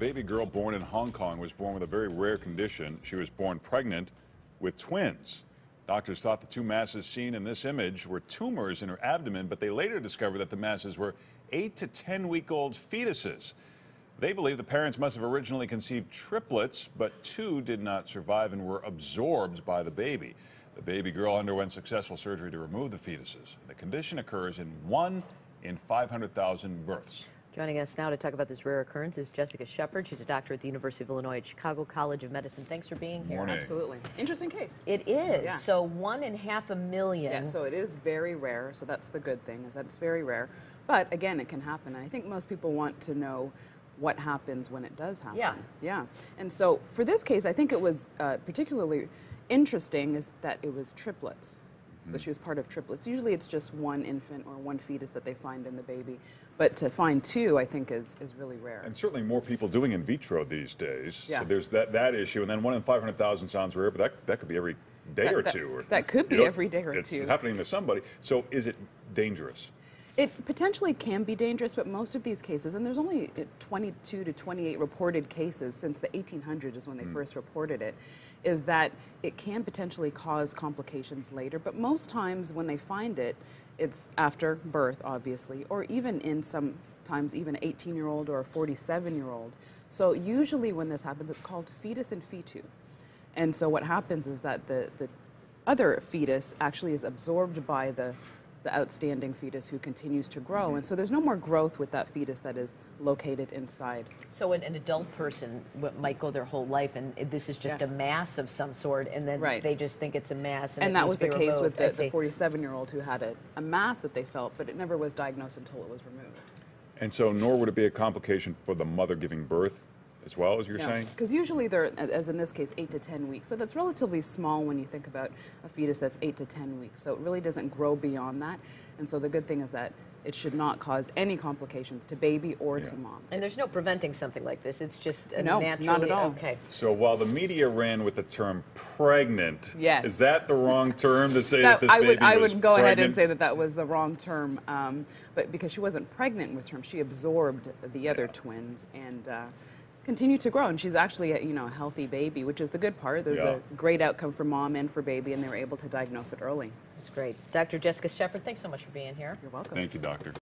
baby girl born in Hong Kong was born with a very rare condition. She was born pregnant with twins. Doctors thought the two masses seen in this image were tumors in her abdomen, but they later discovered that the masses were 8 to 10-week-old fetuses. They believe the parents must have originally conceived triplets, but two did not survive and were absorbed by the baby. The baby girl underwent successful surgery to remove the fetuses. The condition occurs in 1 in 500,000 births. Joining us now to talk about this rare occurrence is Jessica Shepard. She's a doctor at the University of Illinois at Chicago College of Medicine. Thanks for being here. Morning. Absolutely. Interesting case. It is. Yeah. So 1 in half a million. Yeah, so it is very rare, so that's the good thing, is that it's very rare. But again, it can happen. And I think most people want to know what happens when it does happen. Yeah. Yeah. And so for this case, I think it was particularly interesting is that it was triplets. So she was part of triplets. Usually it's just one infant or one fetus that they find in the baby. But to find two, I think, is really rare. And certainly more people doing in vitro these days. Yeah. So there's that issue. And then 1 in 500,000 sounds rare, but that could be every day or two. That could be every day or two. It's happening to somebody. So is it dangerous? It potentially can be dangerous, but most of these cases, and there's only 22 to 28 reported cases since the 1800s is when they first reported it, is that it can potentially cause complications later. But most times when they find it, it's after birth, obviously, or even in sometimes even an 18-year-old or a 47-year-old. So usually when this happens, it's called fetus in fetu. And so what happens is that the other fetus actually is absorbed by the outstanding fetus who continues to grow. And so there's no more growth with that fetus that is located inside. So an adult person might go their whole life and this is just a mass of some sort, and then they just think it's a mass. And that was the case with the 47-year-old who had a mass that they felt, but it never was diagnosed until it was removed. And so nor would it be a complication for the mother giving birth as well, as you're saying? Because usually they're, as in this case, 8 to 10 weeks. So that's relatively small when you think about a fetus that's 8 to 10 weeks. So it really doesn't grow beyond that. And so the good thing is that it should not cause any complications to baby or to mom. And there's no preventing something like this. It's just a no, naturally, not at all. Okay. So while the media ran with the term pregnant, yes, is that the wrong term to say that this baby was I would go pregnant? ahead and say that that was the wrong term, but because she wasn't pregnant with term, she absorbed the other twins and continue to grow, and she's actually a healthy baby, which is the good part. There's a great outcome for mom and for baby, and they were able to diagnose it early. That's great. Dr. Jessica Shepard, thanks so much for being here. You're welcome. Thank you, doctor.